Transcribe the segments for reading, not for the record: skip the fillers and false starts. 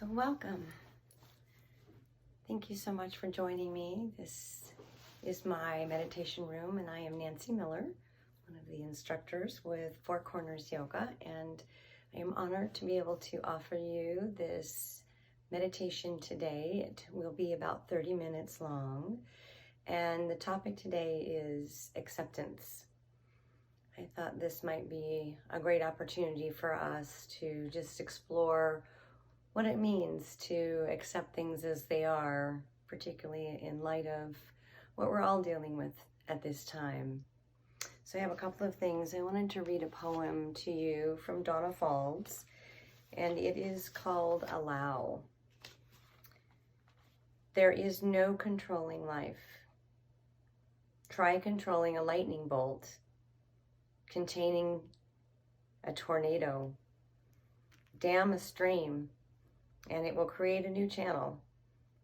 So welcome. Thank you so much for joining me. This is my meditation room, and I am Nancy Miller, one of the instructors with Four Corners Yoga, and I am honored to be able to offer you this meditation today. It will be about 30 minutes long, and the topic today is acceptance. I thought this might be a great opportunity for us to just explore what it means to accept things as they are, particularly in light of what we're all dealing with at this time. So I have a couple of things. I wanted to read a poem to you from Danna Faulds, and it is called Allow. There is no controlling life. Try controlling a lightning bolt containing a tornado. Dam a stream, and it will create a new channel.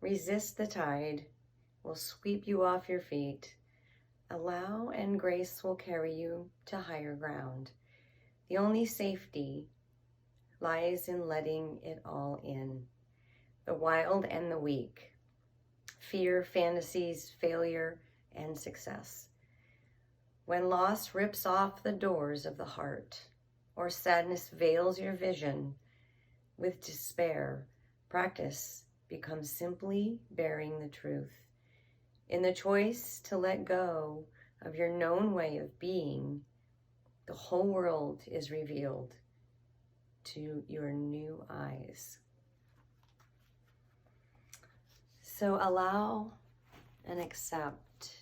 Resist the tide, will sweep you off your feet. Allow, and grace will carry you to higher ground. The only safety lies in letting it all in. The wild and the weak. Fear, fantasies, failure, and success. When loss rips off the doors of the heart, or sadness veils your vision with despair, practice becomes simply bearing the truth. In the choice to let go of your known way of being, the whole world is revealed to your new eyes. So allow and accept.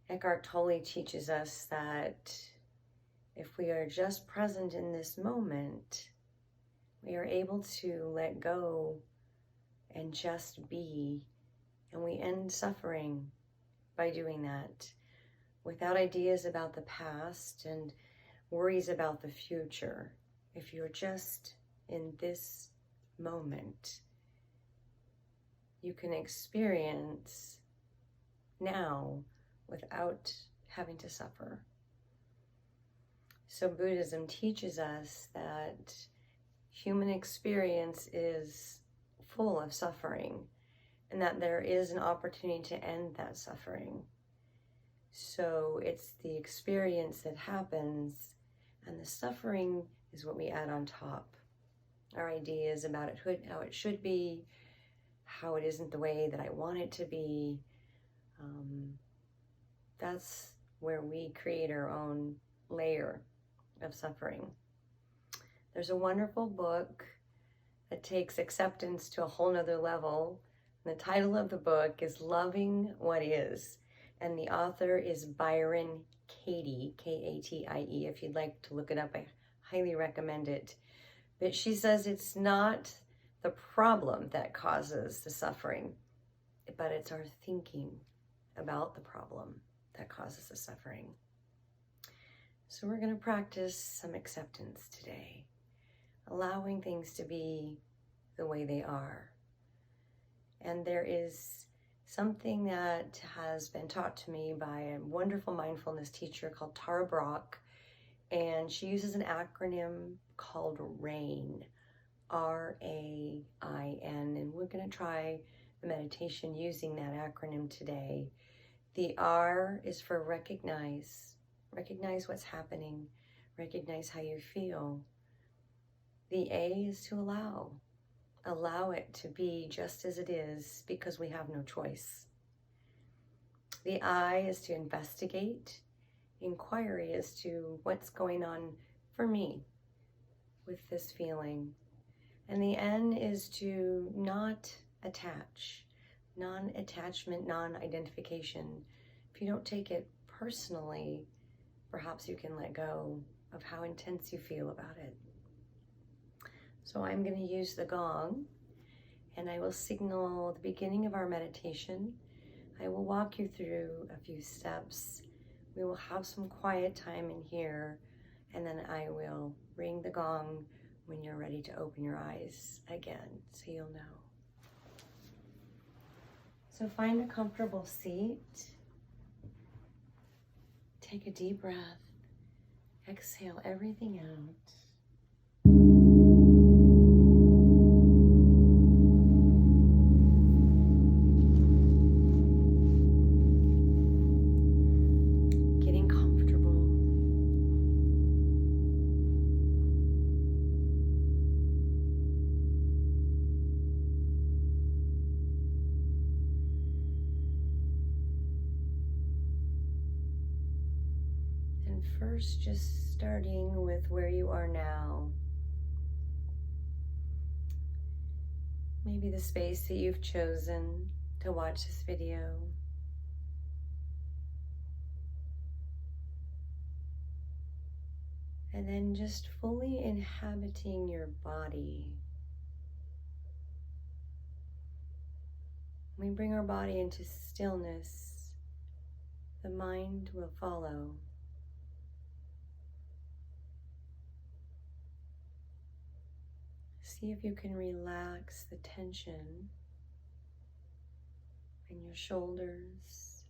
Eckhart Tolle teaches us that if we are just present in this moment, we are able to let go and just be, and we end suffering by doing that, without ideas about the past and worries about the future. If you're just in this moment, you can experience now without having to suffer. So Buddhism teaches us that human experience is full of suffering, and that there is an opportunity to end that suffering. So it's the experience that happens, and the suffering is what we add on top. Our ideas about it, how it should be, how it isn't the way that I want it to be. That's where we create our own layer of suffering. There's a wonderful book that takes acceptance to a whole nother level. The title of the book is Loving What Is, and the author is Byron Katie, K-A-T-I-E. If you'd like to look it up, I highly recommend it. But she says it's not the problem that causes the suffering, but it's our thinking about the problem that causes the suffering. So we're going to practice some acceptance today, allowing things to be the way they are. And there is something that has been taught to me by a wonderful mindfulness teacher called Tara Brach, and she uses an acronym called RAIN, R-A-I-N, and we're going to try the meditation using that acronym today. The R is for recognize. Recognize what's happening. Recognize how you feel. The A is to allow. Allow it to be just as it is, because we have no choice. The I is to investigate. Inquiry as to what's going on for me with this feeling. And the N is to not attach. Non-attachment, non-identification. If you don't take it personally, perhaps you can let go of how intense you feel about it. So I'm going to use the gong, and I will signal the beginning of our meditation. I will walk you through a few steps. We will have some quiet time in here, and then I will ring the gong when you're ready to open your eyes again, so you'll know. So find a comfortable seat. Take a deep breath. Exhale everything out. first just starting with where you are now. Maybe the space that you've chosen to watch this video. And then just fully inhabiting your body. When we bring our body into stillness, the mind will follow. See if you can relax the tension in your shoulders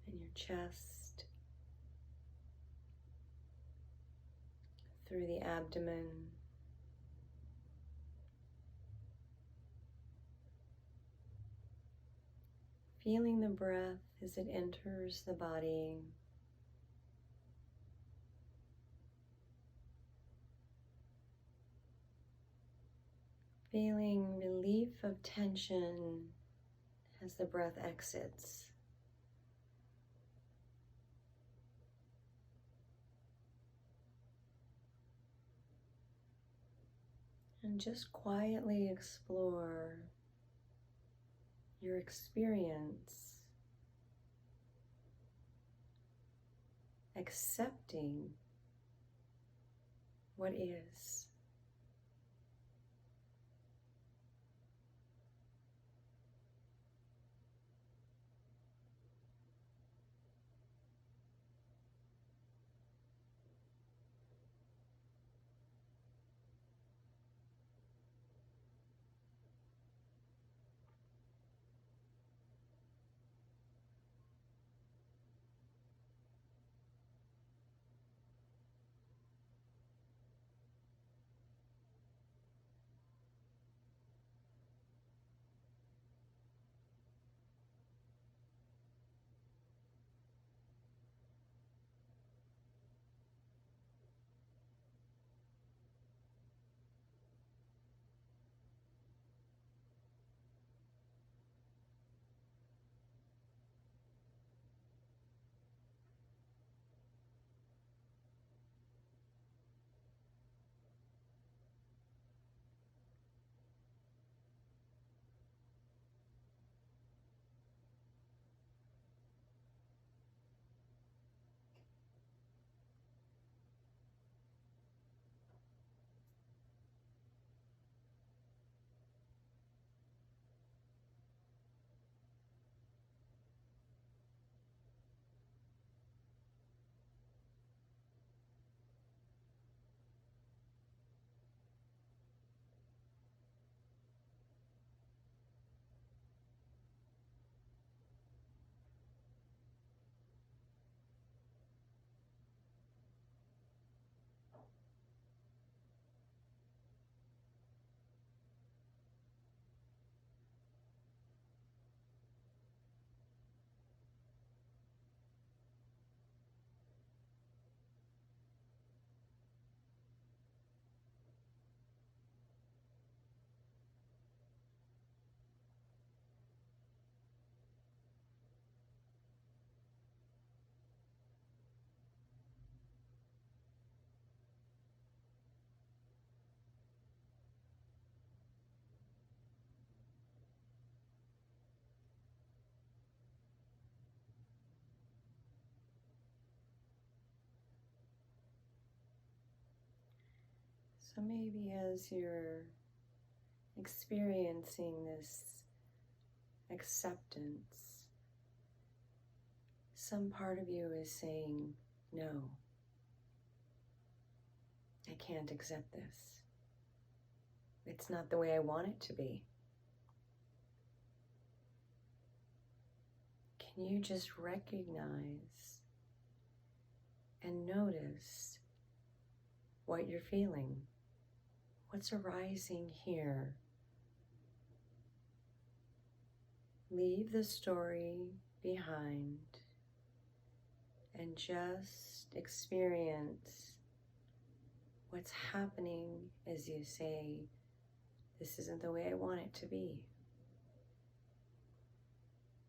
and your chest, through the abdomen, feeling the breath as it enters the body. Feeling relief of tension as the breath exits. And just quietly explore your experience, accepting what is. So maybe as you're experiencing this acceptance, some part of you is saying, no, I can't accept this. It's not the way I want it to be. Can you just recognize and notice what you're feeling? What's arising here? Leave the story behind and just experience what's happening as you say, this isn't the way I want it to be.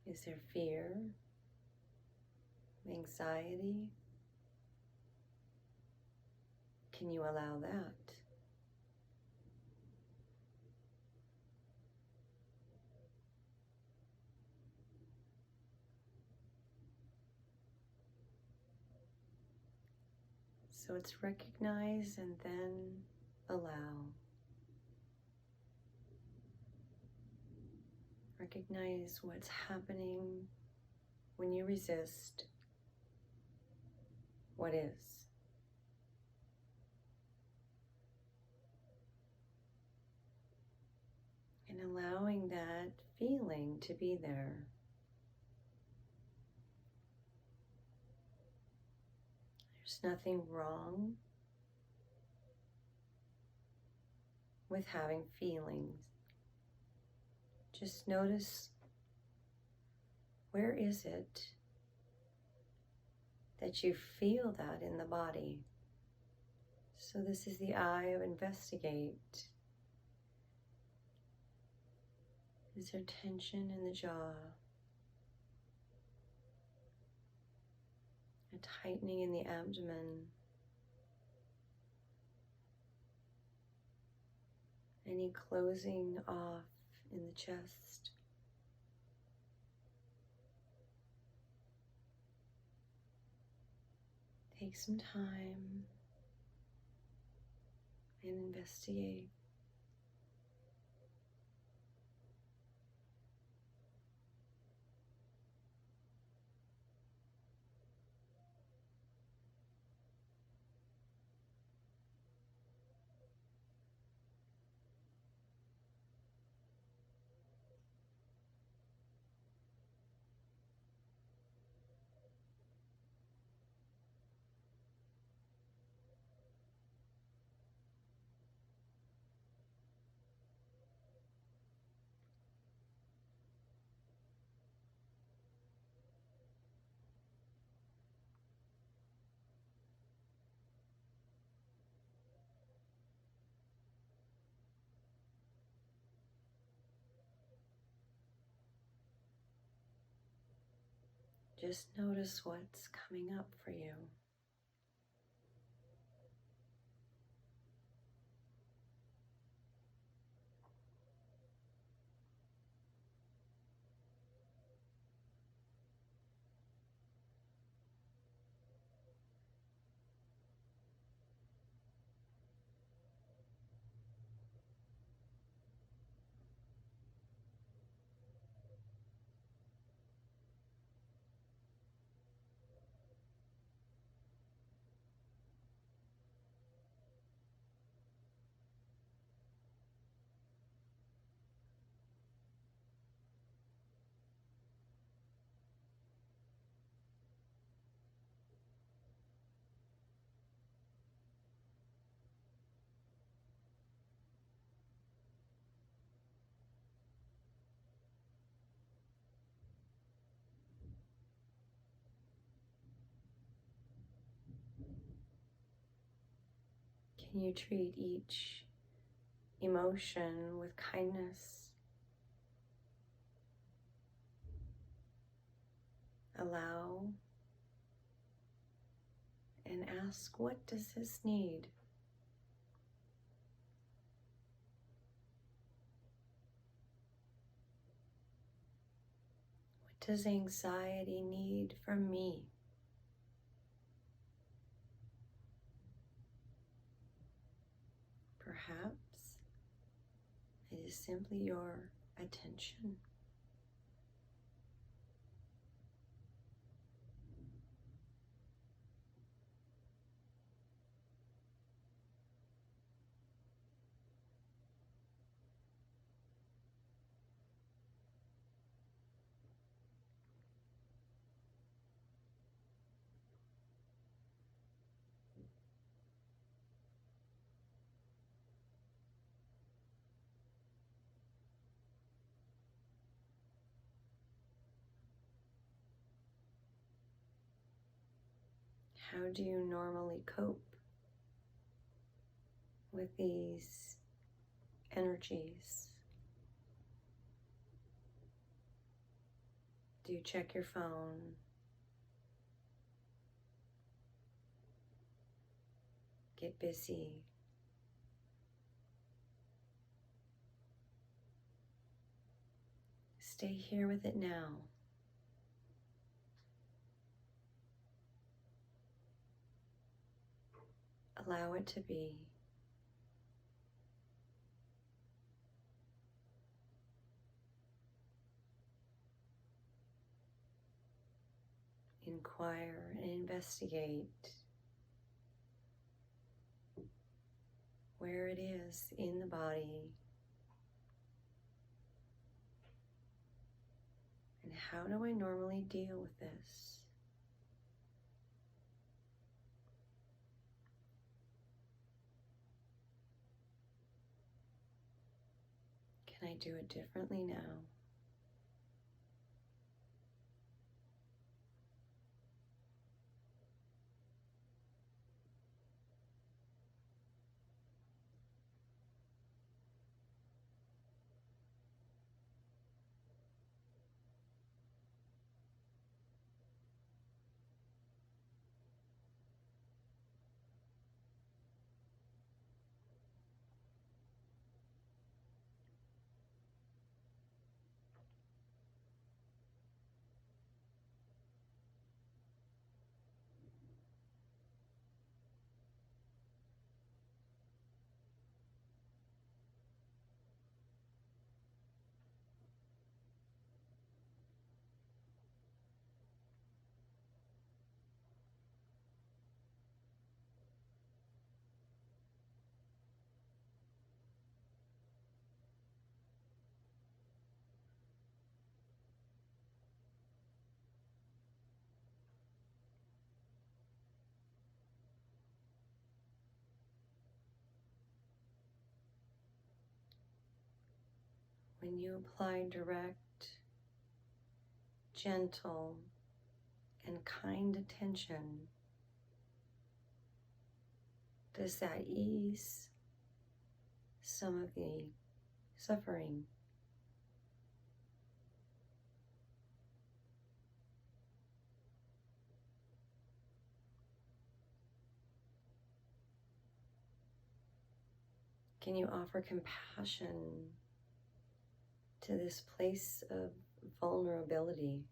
Is there fear? anxiety? Can you allow that? So it's recognize and then allow. Recognize what's happening when you resist what is. And allowing that feeling to be there. There's nothing wrong with having feelings. Just notice, where is it that you feel that in the body? So this is the eye of investigate. Is there tension in the jaw? A tightening in the abdomen? Any closing off in the chest? Take some time and investigate. Just notice what's coming up for you. Can you treat each emotion with kindness? Allow and ask, what does this need? What does anxiety need from me? Perhaps it is simply your attention. How do you normally cope with these energies? Do you check your phone? get busy. Stay here with it now. Allow it to be. Inquire and investigate where it is in the body and how do I normally deal with this? Can I do it differently now? When you apply direct, gentle, and kind attention, does that ease some of the suffering? Can you offer compassion to this place of vulnerability?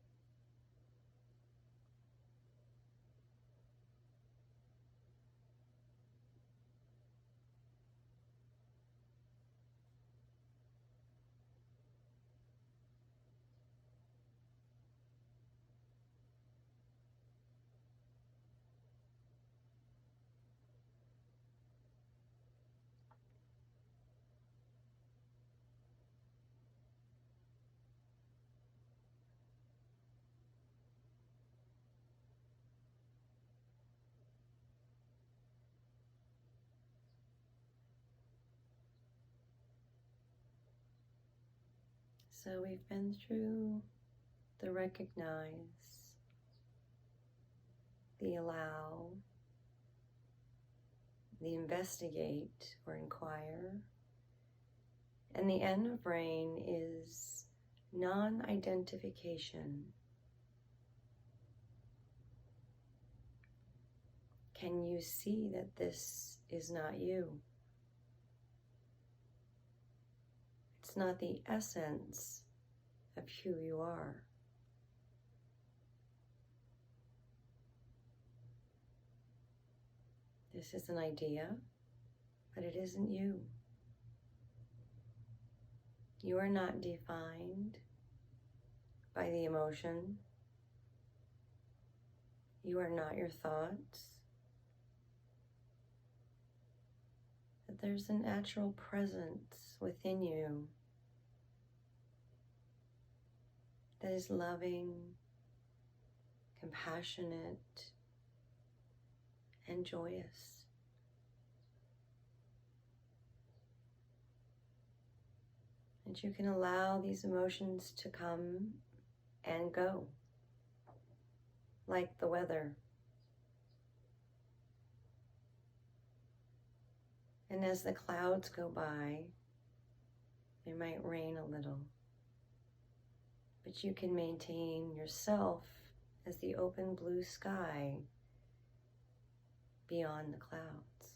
So we've been through the recognize, the allow, the investigate or inquire, and the end of rain is non-identification. Can you see that this is not you? It's not the essence of who you are. This is an idea, but it isn't you. You are not defined by the emotion. You are not your thoughts. That there's a natural presence within you that is loving, compassionate, and joyous. And you can allow these emotions to come and go, like the weather. And as the clouds go by, it might rain a little. But you can maintain yourself as the open blue sky beyond the clouds.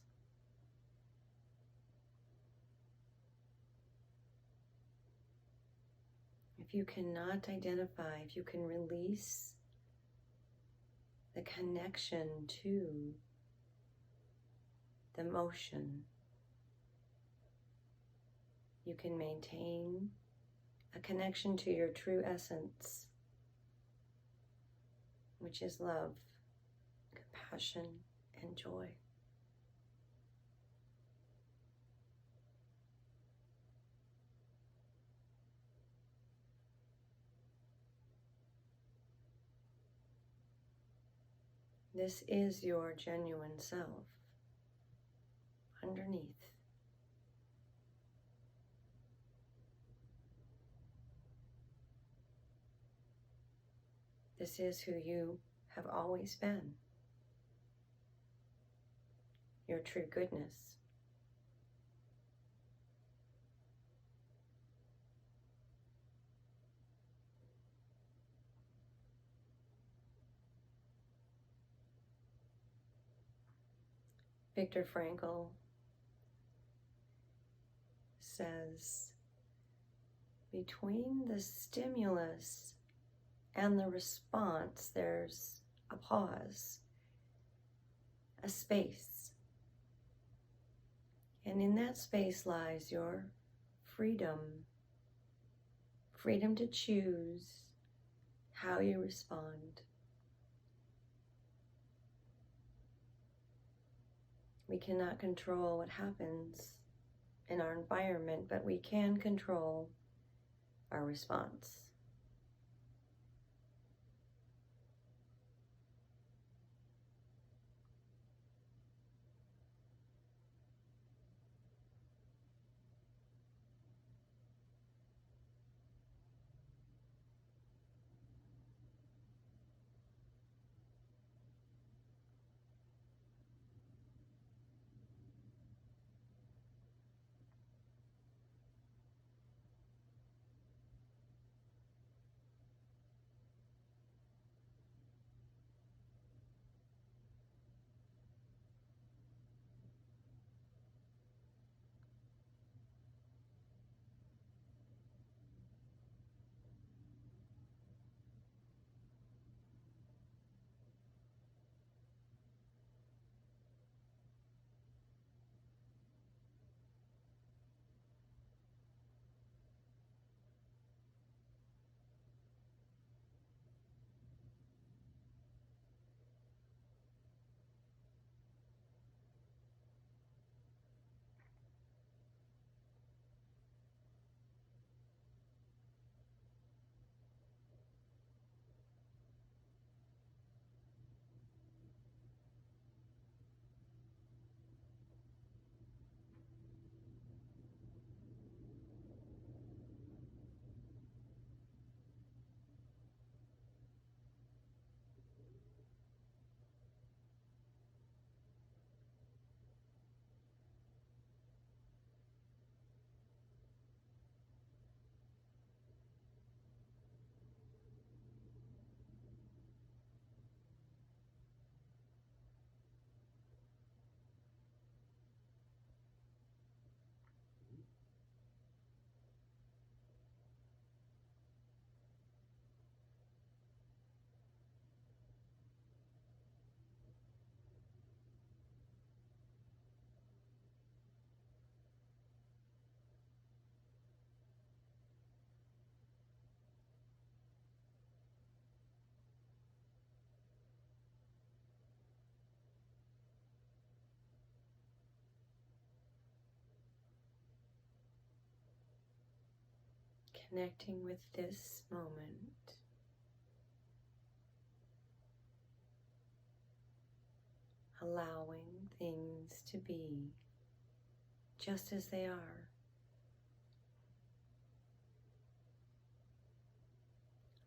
If you cannot identify, if you can release the connection to the motion, you can maintain a connection to your true essence, which is love, compassion, and joy. This is your genuine self underneath. This is who you have always been. Your true goodness. Viktor Frankl says, between the stimulus and the response, there's a pause, a space. And in that space lies your freedom. Freedom to choose how you respond. We cannot control what happens in our environment, but we can control our response. Connecting with this moment. Allowing things to be just as they are.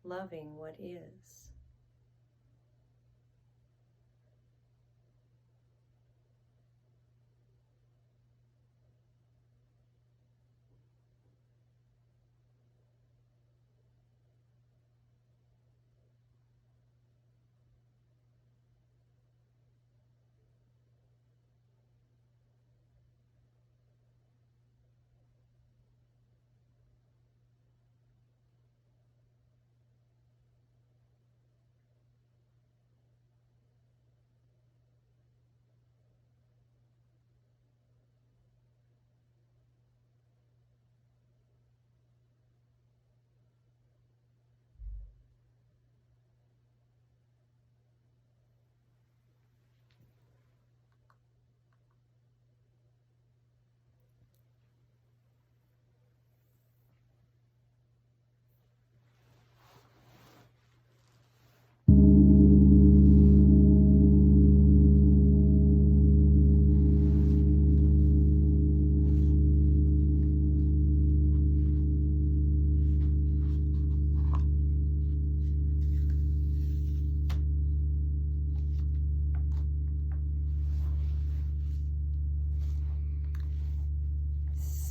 Loving what is.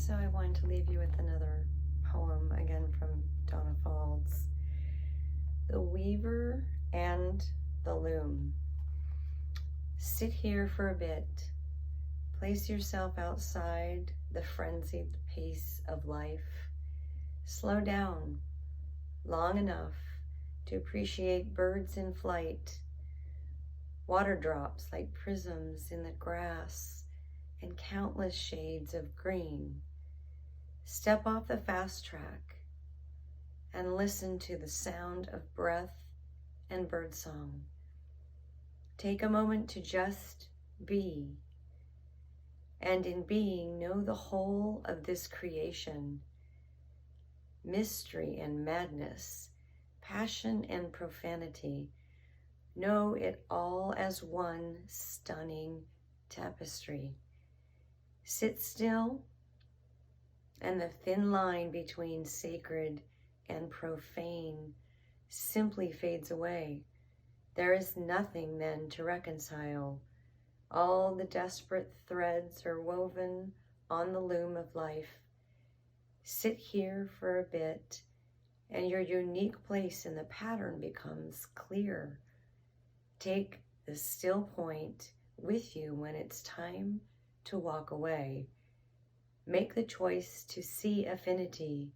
So I wanted to leave you with another poem, again from Danna Faulds. The Weaver and the Loom. Sit here for a bit. Place yourself outside the frenzied pace of life. Slow down long enough to appreciate birds in flight, water drops like prisms in the grass, and countless shades of green. Step off the fast track and listen to the sound of breath and birdsong. Take a moment to just be, and in being, know the whole of this creation, mystery and madness, passion and profanity. Know it all as one stunning tapestry. Sit still, and the thin line between sacred and profane simply fades away. There is nothing then to reconcile. All the desperate threads are woven on the loom of life. Sit here for a bit, and your unique place in the pattern becomes clear. Take the still point with you when it's time to walk away. Make the choice to see affinity,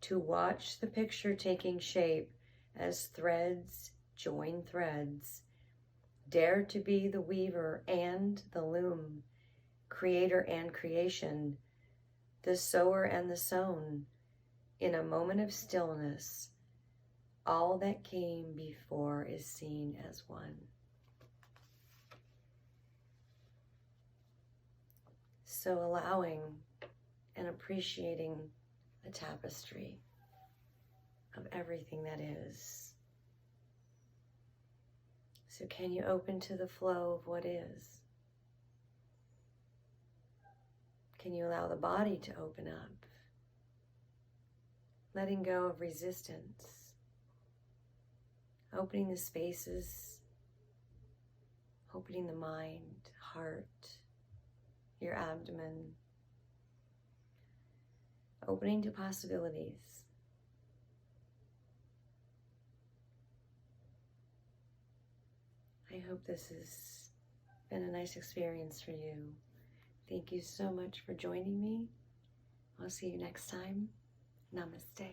to watch the picture taking shape as threads join threads. Dare to be the weaver and the loom, creator and creation, the sower and the sown. In a moment of stillness, all that came before is seen as one. So allowing and appreciating the tapestry of everything that is. So can you open to the flow of what is? Can you allow the body to open up? Letting go of resistance. Opening the spaces. Opening the mind, heart, your abdomen. Opening to possibilities. I hope this has been a nice experience for you. Thank you so much for joining me. I'll see you next time. Namaste.